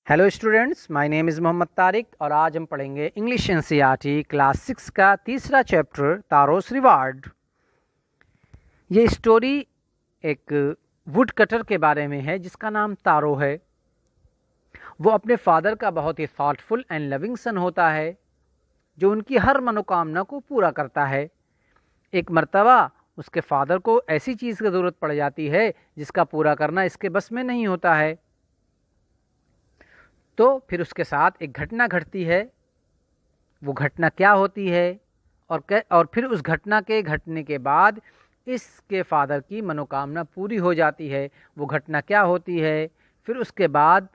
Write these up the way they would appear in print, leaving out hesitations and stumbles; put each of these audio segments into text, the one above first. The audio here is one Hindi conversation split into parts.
Hello students, my name is Mohammad Tariq और आज हम पढ़ेंगे इंग्लिश एनसीईआरटी क्लास 6 का तीसरा चैप्टर तारोस रिवार्ड। ये स्टोरी एक वुड कटर के बारे में है जिसका नाम तारो है। वो अपने फादर का बहुत ही थॉटफुल एंड लविंग सन होता है जो उनकी हर मनोकामना को पूरा करता है। एक मर्तबा उसके फादर को ऐसी चीज़ की ज़रूरत पड़ जाती है जिसका पूरा करना इसके बस में नहीं होता है। तो फिर उसके साथ एक घटना घटती है। वो घटना क्या होती है और फिर उस घटना के घटने के बाद इसके फादर की मनोकामना पूरी हो जाती है। वो घटना क्या होती है, फिर उसके बाद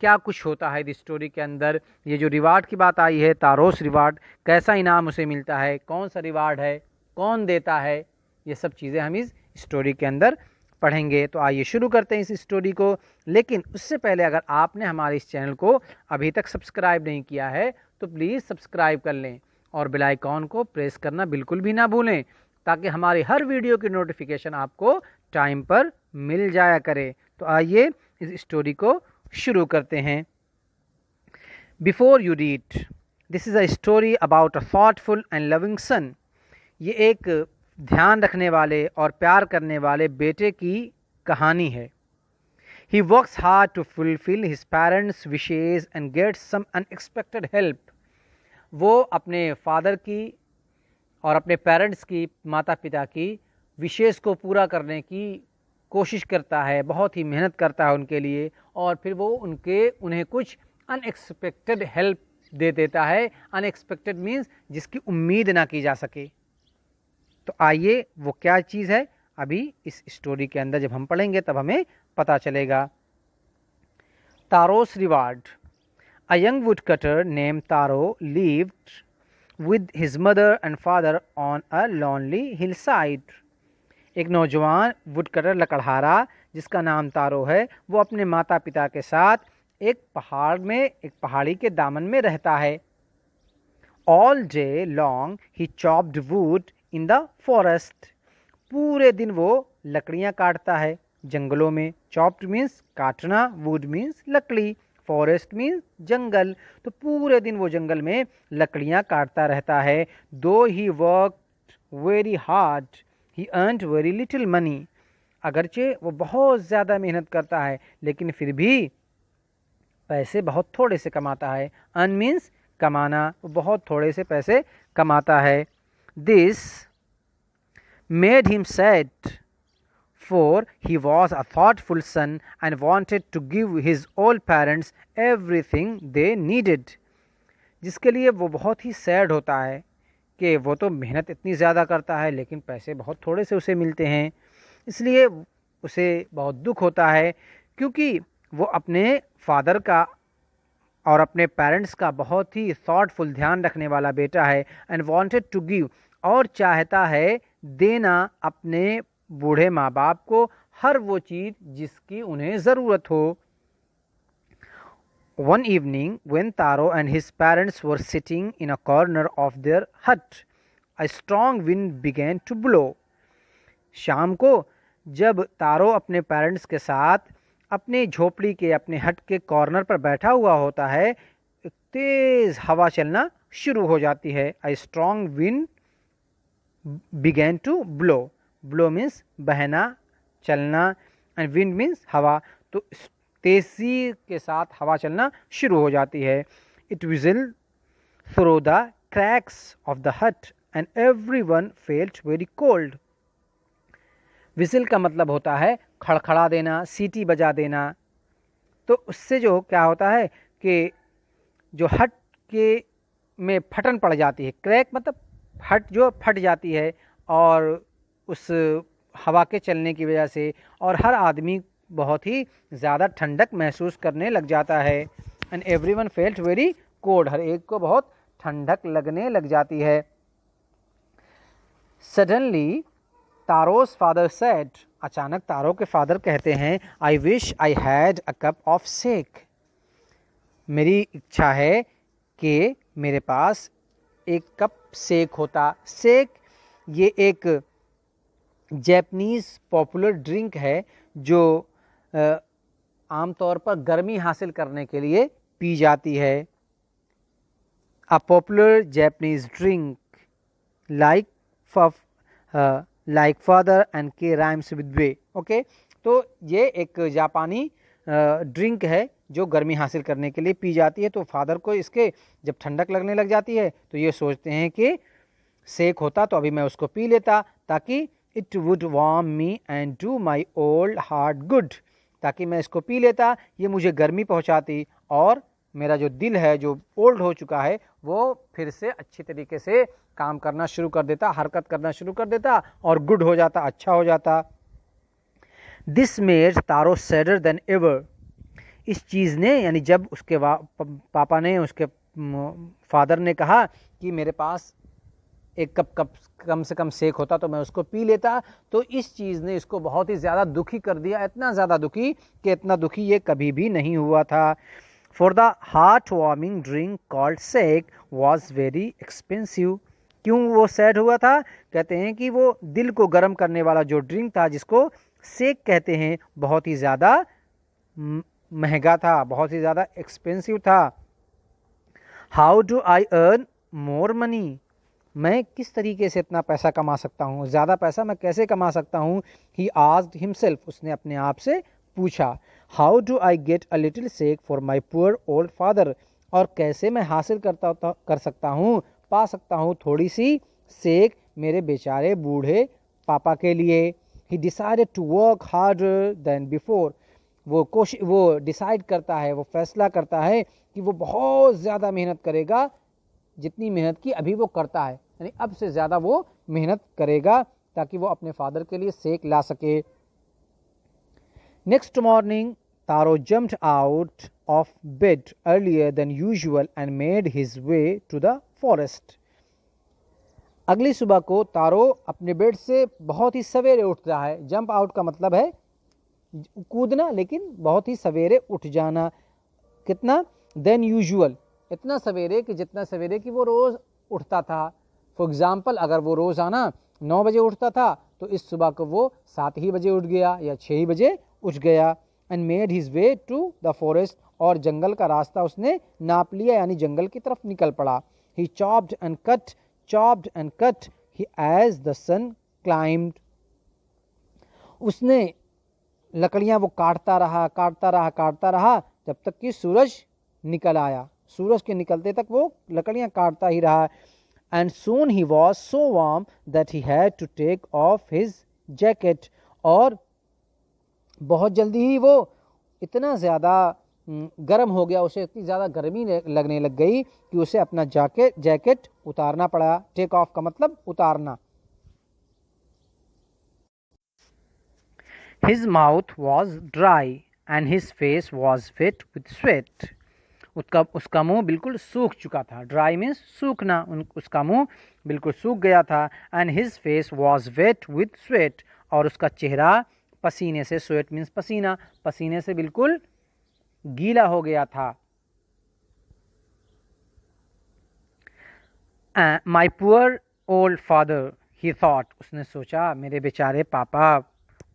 क्या कुछ होता है इस स्टोरी के अंदर। ये जो रिवार्ड की बात आई है, तारोस रिवार्ड, कैसा इनाम उसे मिलता है, कौन सा रिवार्ड है, कौन देता है, ये सब चीज़ें हम इस स्टोरी के अंदर पढ़ेंगे। तो आइए शुरू करते हैं इस स्टोरी को। लेकिन उससे पहले अगर आपने हमारे इस चैनल को अभी तक सब्सक्राइब नहीं किया है तो प्लीज़ सब्सक्राइब कर लें और बेल आइकॉन को प्रेस करना बिल्कुल भी ना भूलें ताकि हमारी हर वीडियो की नोटिफिकेशन आपको टाइम पर मिल जाया करे। तो आइए इस स्टोरी को शुरू करते हैं। Before you read, this is a story about a thoughtful and loving son. ये एक ध्यान रखने वाले और प्यार करने वाले बेटे की कहानी है। He works hard to fulfill his parents' wishes and gets some unexpected help. वो अपने फादर की और अपने पेरेंट्स की, माता पिता की विशेष को पूरा करने की कोशिश करता है, बहुत ही मेहनत करता है उनके लिए, और फिर वो उन्हें कुछ अनएक्सपेक्टेड हेल्प दे देता है। अनएक्सपेक्टेड मीन्स जिसकी उम्मीद ना की जा सके। तो आइए वो क्या चीज़ है अभी इस स्टोरी के अंदर जब हम पढ़ेंगे तब हमें पता चलेगा। तारोस reward. A young woodcutter named Taro lived with his mother and father on a lonely hillside. एक नौजवान वुडकटर लकड़हारा जिसका नाम तारो है, वो अपने माता पिता के साथ एक पहाड़ी के दामन में रहता है। All day long he chopped wood in the forest. पूरे दिन वो लकड़ियाँ काटता है जंगलों में। चॉप्ड मीन्स काटना, वुड मीन्स लकड़ी, फॉरेस्ट मीन्स जंगल। तो पूरे दिन वो जंगल में लकड़ियाँ काटता रहता है। दो he worked very hard he earned very little money. अगरचे वो बहुत ज़्यादा मेहनत करता है लेकिन फिर भी पैसे बहुत थोड़े से कमाता है। अर्न मीन्स कमाना, वो बहुत थोड़े से पैसे कमाता है। This made him sad, for he was a thoughtful son and wanted to give his old parents everything they needed. जिसके लिए वो बहुत ही सैड होता है कि वो तो मेहनत इतनी ज़्यादा करता है लेकिन पैसे बहुत थोड़े से उसे मिलते हैं, इसलिए उसे बहुत दुख होता है क्योंकि वो अपने फादर का और अपने पेरेंट्स का बहुत ही थॉटफुल ध्यान रखने वाला बेटा है। एंड वांटेड टू गिव, और चाहता है देना अपने बूढ़े माँ बाप को हर वो चीज़ जिसकी उन्हें ज़रूरत हो। One evening when Taro and his parents were sitting in a corner of their hut, a strong wind began to blow. शाम को जब तारो अपने पेरेंट्स के साथ अपने झोपड़ी के, अपने हट के कॉर्नर पर बैठा हुआ होता है, एक तेज़ हवा चलना शुरू हो जाती है। A strong wind began to blow. Blow means बहना, चलना, and wind means हवा। तो तेज़ी के साथ हवा चलना शुरू हो जाती है। It whistled through the cracks of the hut and everyone felt very cold. Whistle का मतलब होता है खड़खड़ा देना, सीटी बजा देना। तो उससे जो क्या होता है कि जो हट के में फटन पड़ जाती है, क्रैक मतलब हट जो फट जाती है, और उस हवा के चलने की वजह से और हर आदमी बहुत ही ज़्यादा ठंडक महसूस करने लग जाता है। And everyone felt very cold, हर एक को बहुत ठंडक लगने लग जाती है। सडनली तारोस फादर सेड, अचानक तारो के फादर कहते हैं, I wish I had a cup of shake. मेरी इच्छा है कि मेरे पास एक कप शेक होता। शेक ये एक जैपनीज़ पॉपुलर ड्रिंक है जो आमतौर पर गर्मी हासिल करने के लिए पी जाती है। A popular Japanese drink like father and के राइम्स विद वे। ओके, तो ये एक जापानी ड्रिंक है जो गर्मी हासिल करने के लिए पी जाती है। तो फादर को इसके जब ठंडक लगने लग जाती है तो ये सोचते हैं कि सेक होता तो अभी मैं उसको पी लेता, ताकि it would warm me and do my old heart good, ताकि मैं इसको पी लेता, ये मुझे गर्मी पहुंचाती और मेरा जो दिल है जो ओल्ड हो चुका है वो फिर से अच्छी तरीके से काम करना शुरू कर देता, हरकत करना शुरू कर देता और गुड हो जाता, अच्छा हो जाता। This made taro sadder then ever. इस चीज़ ने, यानी जब उसके पापा ने, उसके फादर ने कहा कि मेरे पास एक कप कम से कम सेक होता तो मैं उसको पी लेता, तो इस चीज़ ने इसको बहुत ही ज़्यादा दुखी कर दिया, इतना ज़्यादा दुखी कि इतना दुखी ये कभी भी नहीं हुआ था। For the heart warming drink called sake was very expensive. क्यों वो सैड हुआ था? कहते हैं कि वो दिल को गर्म करने वाला जो ड्रिंक था जिसको सेक कहते हैं, बहुत ही ज़्यादा महंगा था, बहुत ही ज़्यादा एक्सपेंसिव था। How do I earn more money? मैं किस तरीके से इतना पैसा कमा सकता हूँ, ज़्यादा पैसा मैं कैसे कमा सकता हूँ? ही आस्क्ड हिमसेल्फ, उसने अपने आप से पूछा। How do I get a little sake for my poor old father? और कैसे मैं हासिल कर सकता हूँ, पा सकता हूँ थोड़ी सी सेक मेरे बेचारे बूढ़े पापा के लिए। He decided to work harder than before. वो डिसाइड करता है, वो फैसला करता है कि वो बहुत ज़्यादा मेहनत करेगा, जितनी मेहनत की अभी वो करता है, यानी अब से ज़्यादा वो मेहनत करेगा ताकि वो अपने फादर के लिए सेक ला सके। Next morning Taro jumped out of bed earlier than usual and made his way to the forest. अगली सुबह को तारो अपने बेड से बहुत ही सवेरे उठ रहा है। जंप आउट का मतलब है कूदना, लेकिन बहुत ही सवेरे उठ जाना। कितना? देन यूजुअल, इतना सवेरे कि जितना सवेरे कि वो रोज़ उठता था। फॉर एग्ज़ाम्पल, अगर वो रोज़ाना 9 बजे उठता था तो इस सुबह को वो 7 ही बजे उठ गया या 6 ही बजे उठ गया। And made his way to the forest, और जंगल का रास्ता उसने नाप लिया, यानी जंगल की तरफ निकल पड़ा। He chopped and cut he as the sun climbed. उसने लकड़ियाँ वो काटता रहा जब तक कि सूरज निकल आया। सूरज के निकलते तक वो लकड़ियाँ काटता ही रहा। And soon he was so warm that he had to take off his jacket. और बहुत जल्दी ही वो इतना ज़्यादा गर्म हो गया, उसे इतनी ज़्यादा गर्मी लगने लग गई कि उसे अपना जैकेट उतारना पड़ा। टेक ऑफ का मतलब उतारना। His mouth was dry and his face was wet with sweat. उसका मुंह बिल्कुल सूख चुका था। ड्राई मीन्स सूखना, उसका मुंह बिल्कुल सूख गया था। And his face was wet with sweat, और उसका चेहरा पसीने से, स्वेट मीन्स पसीना, पसीने से बिल्कुल गीला हो गया था। My poor old father he thought, उसने सोचा मेरे बेचारे पापा,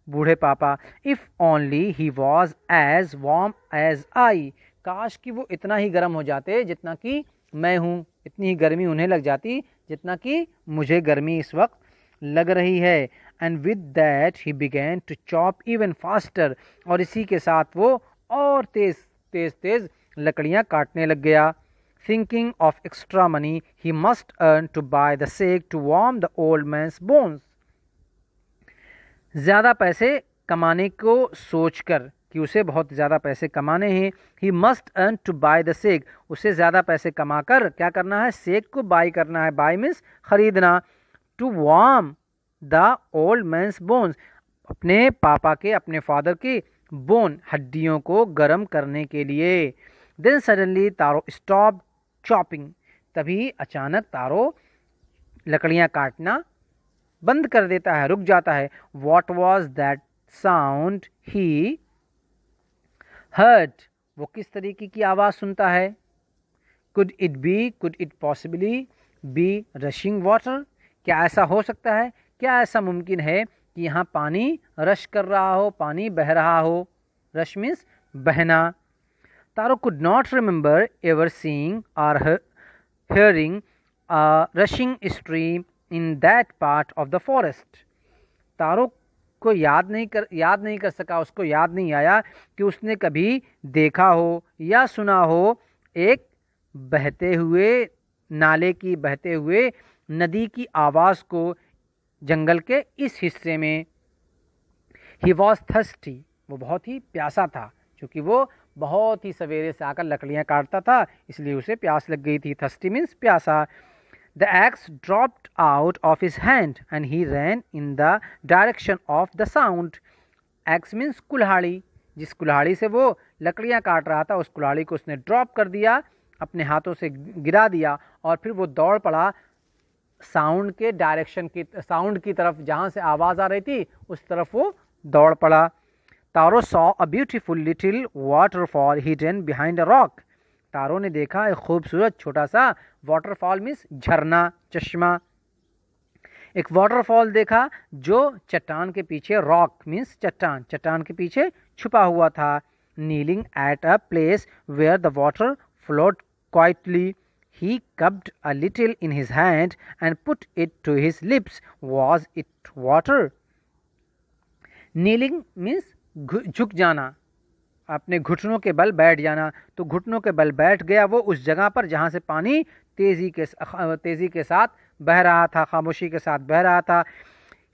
बूढ़े पापा। If only he was as warm as I, काश कि वो इतना ही गर्म हो जाते जितना कि मैं हूँ, इतनी ही गर्मी उन्हें लग जाती जितना कि मुझे गर्मी इस वक्त लग रही है। And with that he began to chop even faster, और इसी के साथ वो और तेज लकड़ियाँ काटने लग गया। Thinking of extra money he must earn to buy the sake to warm the old man's bones. ज़्यादा पैसे कमाने को सोचकर कि उसे बहुत ज़्यादा पैसे कमाने हैं, he must earn to buy the sake, उसे ज़्यादा पैसे कमाकर क्या करना है? सेक को बाय करना है। बाय मीन्स खरीदना। To warm the old man's bones, अपने पापा के, अपने फादर के बोन, हड्डियों को गर्म करने के लिए। देन सडनली तारो स्टॉप चॉपिंग, तभी अचानक तारो लकड़ियाँ काटना बंद कर देता है, रुक जाता है। What was that sound he heard, वो किस तरीके की आवाज़ सुनता है? Could it possibly be rushing water, क्या ऐसा हो सकता है, क्या ऐसा मुमकिन है कि यहाँ पानी रश कर रहा हो, पानी बह रहा हो? रश मीन्स बहना। तारो could not remember ever seeing or hearing a rushing stream in that part of the forest. तारो को याद नहीं कर सका, उसको याद नहीं आया कि उसने कभी देखा हो या सुना हो एक बहते हुए नाले की, बहते हुए नदी की आवाज़ को जंगल के इस हिस्से में। ही वॉज थर्स्टी, वो बहुत ही प्यासा था, क्योंकि वो बहुत ही सवेरे से आकर लकड़ियाँ काटता था, इसलिए उसे प्यास लग गई थी। थर्स्टी मीन्स प्यासा। The axe dropped out of his hand and he ran in the direction of the sound. Axe means कुल्हाड़ी, जिस कुल्हाड़ी से वो लकड़ियाँ काट रहा था उस कुल्हाड़ी को उसने ड्रॉप कर दिया, अपने हाथों से गिरा दिया और फिर वो दौड़ पड़ा साउंड के डायरेक्शन की, साउंड की तरफ, जहाँ से आवाज़ आ रही थी उस तरफ वो दौड़ पड़ा। तारो saw a beautiful little waterfall hidden behind a rock. तारो ने देखा एक खूबसूरत छोटा सा वाटरफॉल मीन्स झरना, चश्मा। एक वाटरफॉल देखा जो चट्टान के पीछे, रॉक मीन्स चट्टान, चट्टान के पीछे छुपा हुआ था। Kneeling at a place where the water flowed quietly, he cupped a little in his hand and put it to his lips. Was it water? Kneeling means झुक जाना, अपने घुटनों के बल बैठ जाना। तो घुटनों के बल बैठ गया वो उस जगह पर जहाँ से पानी तेज़ी के साथ बह रहा था, खामोशी के साथ बह रहा था।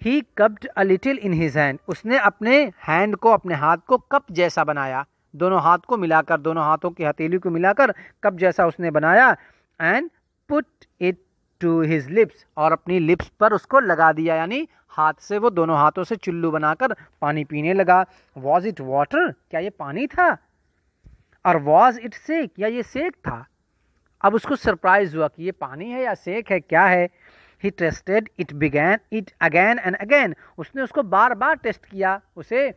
He cupped a little in his hand, उसने अपने हैंड को, अपने हाथ को कप जैसा बनाया, दोनों हाथ को मिलाकर, दोनों हाथों की हथेली को मिलाकर कप जैसा उसने बनाया। And put it to his lips, और अपनी लिप्स पर उसको लगा दिया, यानी हाथ से वो दोनों हाथों से चुल्लू बनाकर पानी पीने लगा। Was it water? क्या ये पानी था? और वॉज इट सेक? या ये सेक था? अब उसको सरप्राइज हुआ कि ये पानी है या सेक है, क्या है। He tasted it again and again, उसने उसको बार बार टेस्ट किया, उसे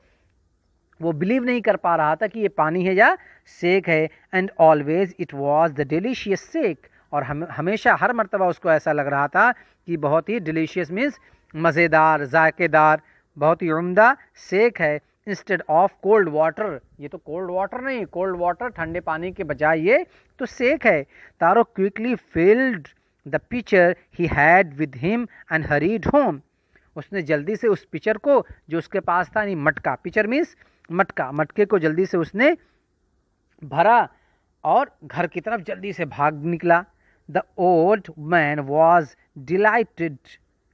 वो बिलीव नहीं कर पा रहा था कि ये पानी है या सेक है। And always it was the delicious sake, और हमेशा हर मर्तबा उसको ऐसा लग रहा था कि बहुत ही डिलीशियस मीन्स मज़ेदार, जायकेदार, बहुत ही उम्दा सेक है। इंस्टेड ऑफ कोल्ड वाटर, ये तो कोल्ड वाटर नहीं, कोल्ड वाटर ठंडे पानी के बजाय ये तो सेक है। Taro quickly filled the pitcher he had with him and hurried home, उसने जल्दी से उस पिचर को जो उसके पास था, यानी मटका, पिचर मीन्स मटका, मटके को जल्दी से उसने भरा और घर की तरफ जल्दी से भाग निकला। The old man was dilated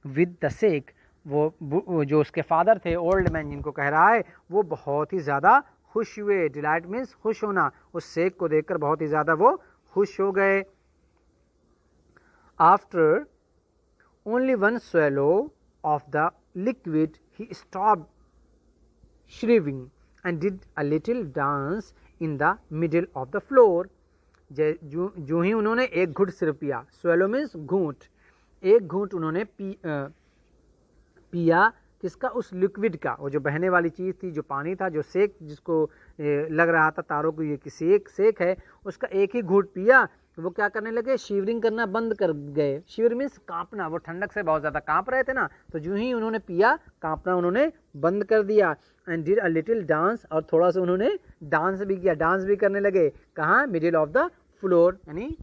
with the sake, वो जो उसके फादर थे, ओल्ड मैन जिनको कह रहा है, वो बहुत ही ज़्यादा खुश हुए। डिलाइट मीन्स खुश होना, उस सेक को देखकर बहुत ही ज़्यादा वो खुश हो गए। After only one swallow of the liquid he stopped shivering and did a little dance in the middle of the floor. जो ही उन्होंने एक घूंट सिर्फ पिया, स्वेलो मीन्स घूंट, एक घूंट उन्होंने पिया किसका? उस लिक्विड का, वो जो बहने वाली चीज़ थी, जो पानी था, जो सेक, जिसको लग रहा था तारों को ये कि सेक है, उसका एक ही घूंट पिया। वो क्या करने लगे? शिवरिंग करना बंद कर गए। शिवर मीन्स कांपना, वो ठंडक से बहुत ज़्यादा कांप रहे थे ना, तो जो ही उन्होंने पिया कांपना उन्होंने बंद कर दिया। And did a little dance, और थोड़ा सा उन्होंने डांस भी किया, डांस भी करने लगे। कहाँ? मिडिल ऑफ द फ्लोर, यानी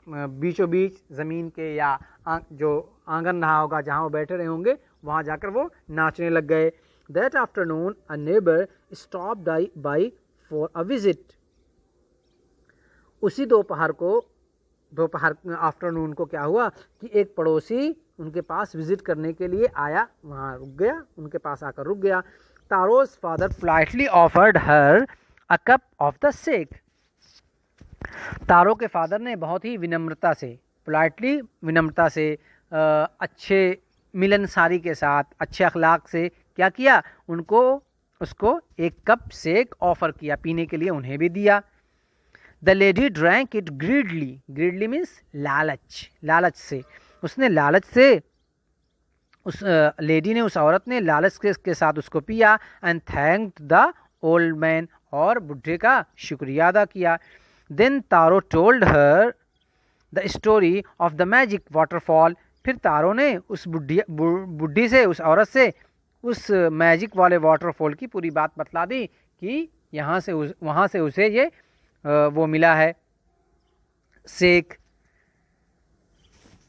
बीचों बीच ज़मीन के, या जो आंगन रहा होगा जहाँ वो बैठे रहे होंगे, वहाँ जाकर वो नाचने लग गए। That afternoon a neighbour stopped by for a visit, उसी दोपहर आफ्टरनून को क्या हुआ कि एक पड़ोसी उनके पास विजिट करने के लिए आया, वहाँ रुक गया, उनके पास आकर रुक गया। Taro's father politely offered her a cup of the sake, Taro के फादर ने बहुत ही विनम्रता से, पोलाइटली विनम्रता से, अच्छे मिलनसारी के साथ, अच्छे अखलाक से क्या किया? उसको एक कप सेक ऑफर किया, पीने के लिए उन्हें भी दिया। The lady drank it greedily, greedily means लालच, लालच से, उसने लालच से, उस लेडी ने, उस औरत ने लालच के साथ उसको पिया। And thanked the old man, और बुढ़े का शुक्रिया अदा किया। Then Taro told her the story of the magic waterfall, फिर तारो ने उस बुढ़ी से, उस औरत से, उस मैजिक वाले वाटरफॉल की पूरी बात बतला दी कि वहाँ से उसे ये वो मिला है sake.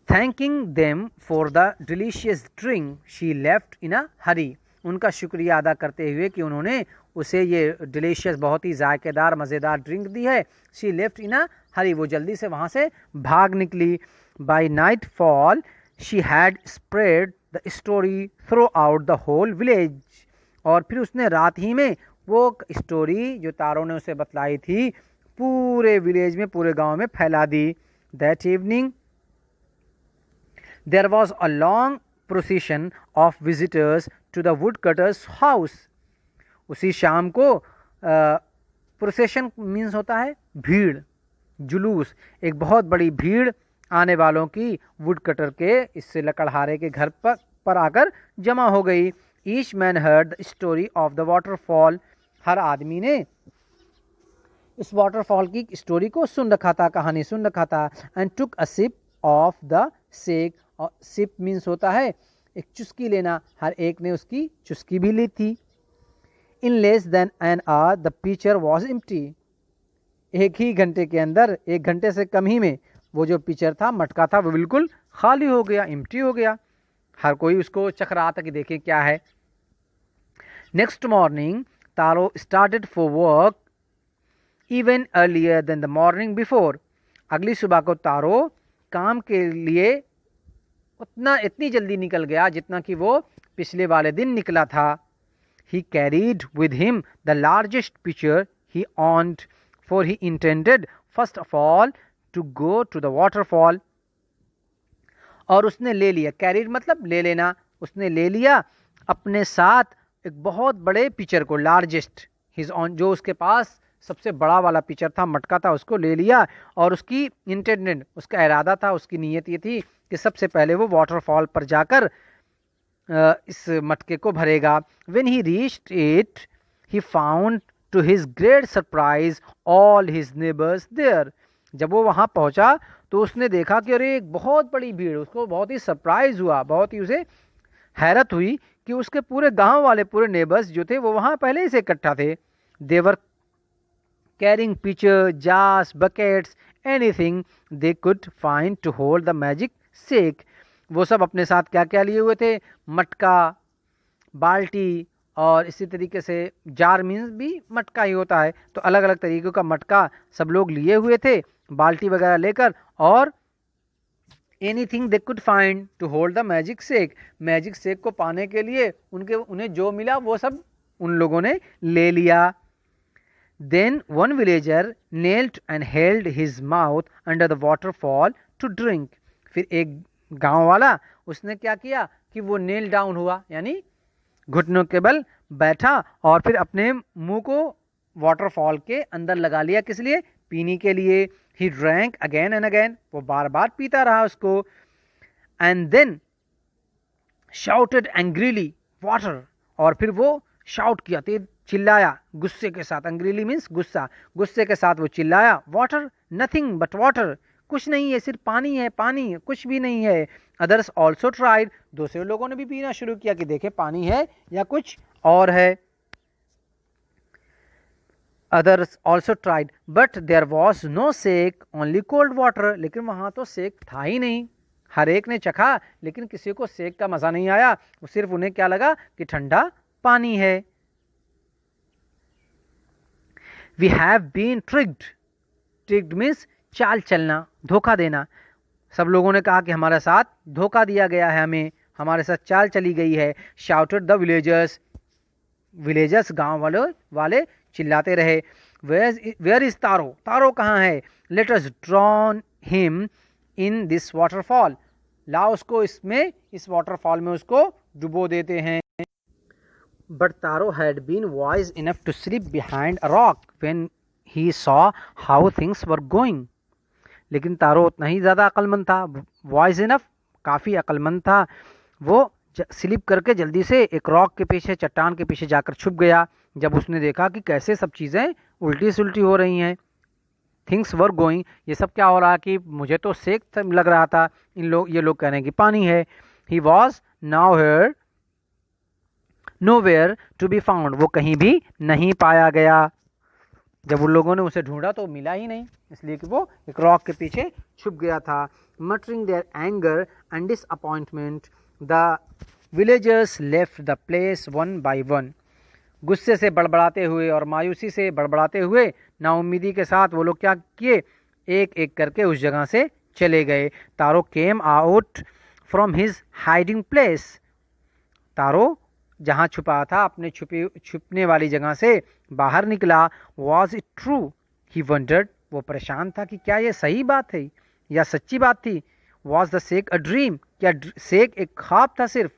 Thanking them for the delicious drink she left in a hurry. उनका शुक्रिया अदा करते हुए कि उन्होंने उसे ये डिलीशियस बहुत ही जायकेदार मज़ेदार ड्रिंक दी है। शी लेफ्ट इन अ हरी, वो जल्दी से वहाँ से भाग निकली। By nightfall she had spread the story throughout the whole village. और फिर उसने रात ही में वो स्टोरी जो तारो ने उसे बतलाई थी पूरे विलेज में, पूरे गांव में फैला दी। That evening there was a long procession of visitors to the woodcutter's house. उसी शाम को प्रोसेशन मीन्स होता है भीड़, जुलूस, एक बहुत बड़ी भीड़ आने वालों की वुड कटर के, इससे लकड़हारे के घर पर आकर जमा हो गई। Each man heard the story of the waterfall. हर आदमी ने इस वाटरफॉल की स्टोरी को सुन रखा था, कहानी सुन रखा था। And took a sip of the sake. और सिप मीन्स होता है एक चुस्की लेना, हर एक ने उसकी चुस्की भी ली थी। In less than an hour the pitcher was empty. एक ही घंटे के अंदर, एक घंटे से कम ही में वो जो पिचर था, मटका था, वो बिल्कुल खाली हो गया, एम्प्टी हो गया। हर कोई उसको चख रहा था कि देखें क्या है। Next morning Taro started for work even earlier than the morning before. अगली सुबह को तारो काम के लिए इतनी जल्दी निकल गया जितना कि वो पिछले वाले दिन निकला था। He carried with him the largest pitcher he owned, for he intended first of all to go to the waterfall. और उसने ले लिया, carried मतलब ले लेना, उसने ले लिया अपने साथ एक बहुत बड़े पिचर को, लार्जेस्ट हिज ऑन, जो उसके पास सबसे बड़ा वाला पिचर था, मटका था, उसको ले लिया। और उसकी इंटेंडेंट, उसका इरादा था, उसकी नीयत ये थी कि सबसे पहले वो वाटरफॉल पर जाकर इस मटके को भरेगा। When he reached it, he found to his great surprise all his neighbors there. जब वो वहाँ पहुँचा तो उसने देखा कि अरे एक बहुत बड़ी भीड़, उसको बहुत ही सरप्राइज हुआ, बहुत ही उसे हैरत हुई कि उसके पूरे गांव वाले, पूरे नेबर्स जो थे वो वहाँ पहले ही से इकट्ठा थे। They were carrying pitchers, jars, buckets, anything they could find to hold the magic shake. वो सब अपने साथ क्या क्या लिए हुए थे, मटका, बाल्टी, और इसी तरीके से जार मीन्स भी मटका ही होता है, तो अलग अलग तरीक़ों का मटका सब लोग लिए हुए थे, बाल्टी वगैरह लेकर। और anything they could find to hold the magic sake, magic sake को पाने के लिए उन्हें जो मिला वो सब उन लोगों ने ले लिया। Then one villager knelt and held his mouth under the waterfall to drink. फिर एक गांव वाला, उसने क्या किया कि वो नेल डाउन हुआ, यानी घुटनों के बल बैठा और फिर अपने मुंह को वाटरफॉल के अंदर लगा लिया, किस लिए, पीने के लिए। He drank again and again, वो बार बार पीता रहा उसको। And then shouted angrily water, और फिर वो शाउट किया, तेज चिल्लाया गुस्से के साथ, एंग्रीली मीन्स गुस्सा, गुस्से के साथ वो चिल्लाया, वाटर, नथिंग बट वाटर, कुछ नहीं है, सिर्फ पानी है, पानी, कुछ भी नहीं है। अदर्स ऑल्सो ट्राइड, दूसरे लोगों ने भी पीना शुरू किया कि देखे पानी है या कुछ और है। Others also tried but there was no sake, only cold water, लेकिन वहां तो सेक था ही नहीं। हर एक ने चखा लेकिन किसी को सेक का मजा नहीं आया, वो सिर्फ उन्हें क्या लगा कि ठंडा पानी है। We have been tricked, tricked means चाल चलना, धोखा देना। सब लोगों ने कहा कि हमारे साथ धोखा दिया गया है, हमें हमारे साथ चाल चली गई है। शाउटेड द विलेजर्स, विलेजर्स गांव वाले चिल्लाते रहे। वेयर इज तारो, तारो कहाँ है। Let us drawn him in this waterfall, लाओ उसको इसमें, इस वाटरफॉल में उसको डुबो देते हैं। But Taro had been wise enough to sleep behind a rock when he saw how things were going. लेकिन तारो उतना ही ज़्यादा अक्लमंद था, वाइज इनफ, काफ़ी अक्लमंद था। वो स्लिप करके जल्दी से एक रॉक के पीछे, चट्टान के पीछे जाकर छुप गया। जब उसने देखा कि कैसे सब चीज़ें उल्टी सुल्टी हो रही हैं, थिंग्स वर गोइंग, ये सब क्या हो रहा कि मुझे तो सेक लग रहा था, ये लोग कह रहे हैं कि पानी है। He was now here nowhere to be found, वो कहीं भी नहीं पाया गया। जब उन लोगों ने उसे ढूंढा तो मिला ही नहीं, इसलिए कि वो एक रॉक के पीछे छुप गया था। Muttering their anger and disappointment the villagers left the place one by one. गुस्से से बड़बड़ाते हुए और मायूसी से बड़बड़ाते हुए, नाउम्मीदी के साथ वो लोग क्या किए, एक एक करके उस जगह से चले गए। Taro came out from his hiding place. Taro जहाँ छुपा था, अपने छुपने वाली जगह से बाहर निकला। Was it true, he wondered. वो परेशान था कि क्या ये सही बात है या सच्ची बात थी। Was the sake a dream, क्या सेक एक ख्वाब था सिर्फ।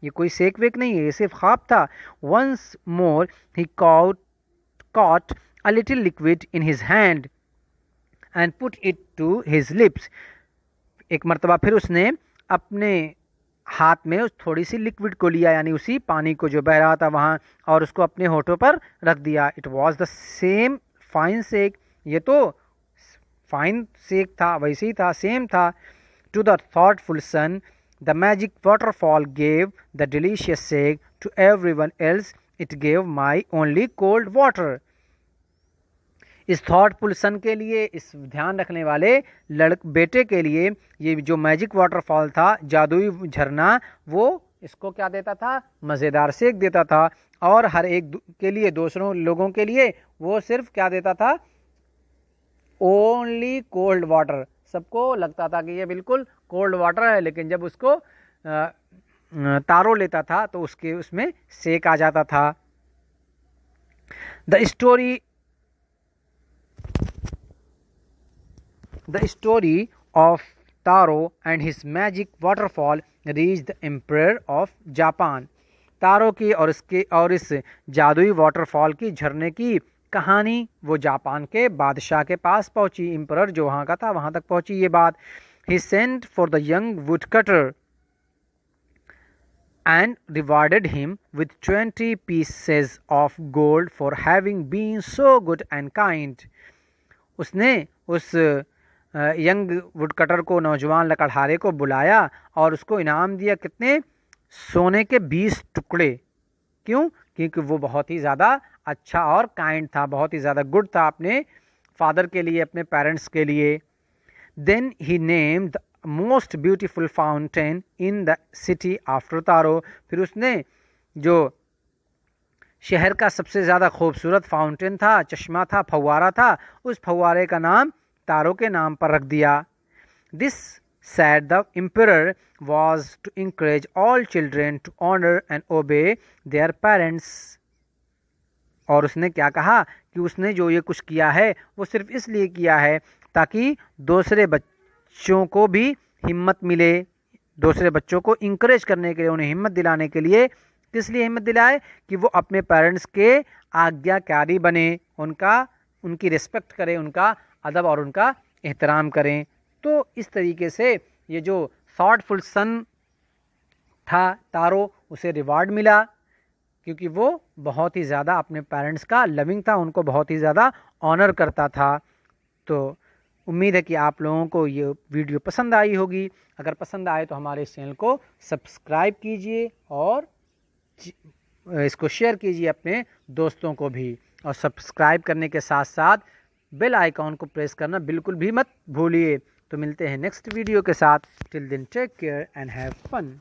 ये कोई सेक वेक नहीं है, ये सिर्फ ख्वाब था। Once more he caught a little liquid in his hand and put it to his lips। एक मर्तबा फिर उसने अपने हाथ में उस थोड़ी सी लिक्विड को लिया, यानी उसी पानी को जो बह रहा था वहाँ, और उसको अपने होठों पर रख दिया। It was the same fine sake, ये तो फाइन सेक था, वैसे ही था, सेम था। To the thoughtful son the magic waterfall gave the delicious sake, to everyone else it gave my only cold water. इस थॉटफुल सन के लिए, इस ध्यान रखने वाले बेटे के लिए, ये जो मैजिक वाटरफॉल था, जादुई झरना, वो इसको क्या देता था, मज़ेदार सेक देता था। और हर एक के लिए, दूसरों लोगों के लिए वो सिर्फ क्या देता था, ओनली कोल्ड वाटर। सबको लगता था कि ये बिल्कुल कोल्ड वाटर है, लेकिन जब उसको तारो लेता था तो उसमें सेक आ जाता था। The story of Taro and his magic waterfall reached the Emperor of Japan। तारो की और इस जादुई वाटरफॉल की, झरने की कहानी वो जापान के बादशाह के पास पहुंची। एम्परर जो वहाँ का था वहाँ तक पहुंची ये बात। He sent for the young woodcutter and rewarded him with 20 pieces of gold for having been so good and kind। उसने उस यंग वुडकटर को, नौजवान लकड़हारे को बुलाया और उसको इनाम दिया, कितने, सोने के 20 टुकड़े। क्यों? क्योंकि वो बहुत ही ज़्यादा अच्छा और काइंड था, बहुत ही ज़्यादा गुड था अपने फादर के लिए, अपने पेरेंट्स के लिए। Then he named the most beautiful fountain in the city after Taro. फिर उसने जो शहर का सबसे ज़्यादा खूबसूरत फाउंटेन था, चश्मा था, फव्वारा था, उस फव्वारे का नाम तारो के नाम पर रख दिया। This said the emperor was to encourage all children to honor and obey their parents। और उसने क्या कहा कि उसने जो ये कुछ किया है वो सिर्फ इसलिए किया है ताकि दूसरे बच्चों को भी हिम्मत मिले, दूसरे बच्चों को इंकरेज करने के लिए, उन्हें हिम्मत दिलाने के लिए। किस लिए हिम्मत दिलाए? कि वो अपने पेरेंट्स के आज्ञाकारी बने, उनकी रिस्पेक्ट करें, उनका अदब और उनका एहतराम करें। तो इस तरीके से ये जो थॉटफुल सन था तारो, उसे रिवार्ड मिला क्योंकि वो बहुत ही ज़्यादा अपने पेरेंट्स का लविंग था, उनको बहुत ही ज़्यादा ऑनर करता था। तो उम्मीद है कि आप लोगों को ये वीडियो पसंद आई होगी। अगर पसंद आए तो हमारे इस चैनल को सब्सक्राइब कीजिए और इसको शेयर कीजिए अपने दोस्तों को भी, और सब्सक्राइब करने के साथ साथ बेल आइकॉन को प्रेस करना बिल्कुल भी मत भूलिए। तो मिलते हैं नेक्स्ट वीडियो के साथ। Till then take care and have fun.